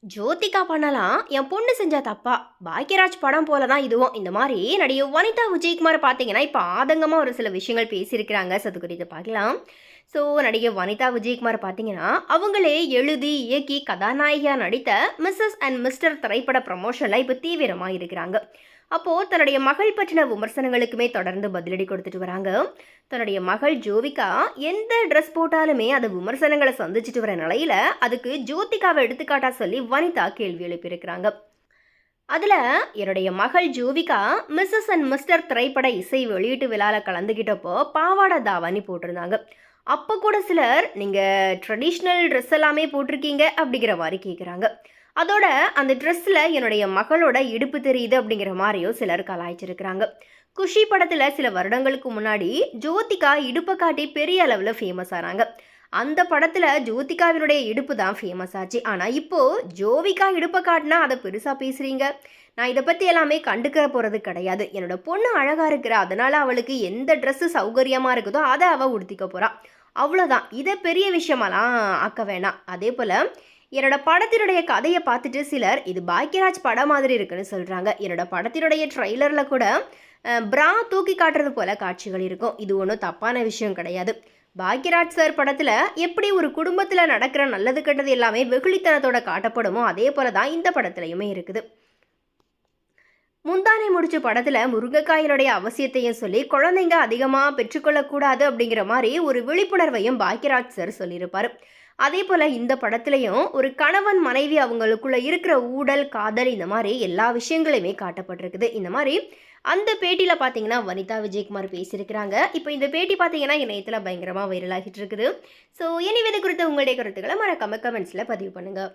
ஜோதிகா பண்ணலாம், என் பொண்ணு செஞ்சா தப்பா? பாக்யராஜ் படம் போல தான் இதுவும். இந்த மாரி நடிகை வனிதா விஜயகுமார் பார்த்தீங்கன்னா, இப்ப ஆதங்கமா ஒரு சில விஷயங்கள் பேசியிருக்கிறாங்க. ஸோ அது குறித்து பார்க்கலாம். ஸோ நடிகை வனிதா விஜயகுமார் பார்த்தீங்கன்னா, அவங்களே எழுதி, இயக்கி, கதாநாயகியா நடித்த மிஸ்ஸஸ் அண்ட் மிஸ்டர் திரைப்பட ப்ரமோஷன்ல இப்ப தீவிரமா இருக்கிறாங்க. அப்போ தன்னுடைய மகள் பற்றின விமர்சனங்களுக்குமே தொடர்ந்து பதிலடி கொடுத்துட்டு வராங்க. தன்னுடைய மகள் ஜோவிகா எந்த ட்ரெஸ் போட்டாலுமே அது விமர்சனங்களை சந்திச்சுட்டு வர நிலையில அதுக்கு ஜோதிகாவை எடுத்துக்காட்டா சொல்லி வனிதா கேள்வி எழுப்பியிருக்கிறாங்க. அதுல என்னுடைய மகள் ஜோவிகா மிஸ்ஸஸ் அண்ட் மிஸ்டர் திரைப்பட இசை வெளியீட்டு விழால கலந்துகிட்டப்போ பாவாடை தாவணி போட்டிருந்தாங்க. அப்போ கூட சிலர் நீங்க ட்ரெடிஷ்னல் ட்ரெஸ் எல்லாமே போட்டிருக்கீங்க அப்படிங்கிற மாதிரி கேட்குறாங்க. அதோட அந்த ட்ரெஸ்ஸில் என்னுடைய மகளோட இடுப்பு தெரியுது அப்படிங்கிற மாதிரியும் சிலர் கலாய்ச்சிருக்கிறாங்க. குஷி படத்தில் சில வருடங்களுக்கு முன்னாடி ஜோதிகா இடுப்பை காட்டி பெரிய அளவில் ஃபேமஸ் ஆனாங்க. அந்த படத்தில் ஜோதிகாவினுடைய இடுப்பு தான் ஃபேமஸ் ஆச்சு. ஆனால் இப்போது ஜோவிகா இடுப்பை காட்டினா அதை பெருசாக பேசுகிறீங்க. நான் இதை பற்றி எல்லாமே கண்டுக்கிற போகிறது கிடையாது. என்னோட பொண்ணு அழகாக இருக்கிறா, அதனால் அவளுக்கு எந்த ட்ரெஸ்ஸு சௌகரியமாக இருக்குதோ அதை அவள் உடுத்திக்க போகிறா, அவ்வளோதான். இதை பெரிய விஷயமெல்லாம் ஆக்க வேணாம். அதே போல் என்னோட படத்தினுடைய கதையை பார்த்துட்டு சிலர் இது பாக்யராஜ் படம் மாதிரி இருக்குன்னு சொல்கிறாங்க. என்னோட படத்தினுடைய ட்ரெய்லரில் கூட பிரா தூக்கி காட்டுறது போல காட்சிகள் இருக்கும். இது ஒன்றும் தப்பான விஷயம் கிடையாது. பாக்யராஜ் சார் படத்தில் எப்படி ஒரு குடும்பத்தில் நடக்கிற நல்லது கெட்டது எல்லாமே வெகுளித்தனத்தோட காட்டப்படுமோ அதே போல தான் இந்த படத்துலையுமே இருக்குது. முந்தானை முடிச்ச படத்தில் முருங்கைக்காயினுடைய அவசியத்தையும் சொல்லி குழந்தைங்க அதிகமாக பெற்றுக்கொள்ளக்கூடாது அப்படிங்கிற மாதிரி ஒரு விழிப்புணர்வையும் பாக்யராஜ் சார் சொல்லியிருப்பார். அதே போல் இந்த படத்துலையும் ஒரு கணவன் மனைவி அவங்களுக்குள்ள இருக்கிற ஊடல் காதல் இந்த மாதிரி எல்லா விஷயங்களையுமே காட்டப்பட்டிருக்குது. இந்த மாதிரி அந்த பேட்டியில் பார்த்தீங்கன்னா வனிதா விஜயகுமார் பேசியிருக்கிறாங்க. இப்போ இந்த பேட்டி பார்த்தீங்கன்னா இணையத்தில் பயங்கரமாக வைரல் ஆகிட்டு இருக்குது. ஸோ எனிவே இது குறித்த உங்களுடைய கருத்துக்களை மறக்காம கமெண்ட்ஸில் பதிவு பண்ணுங்கள்.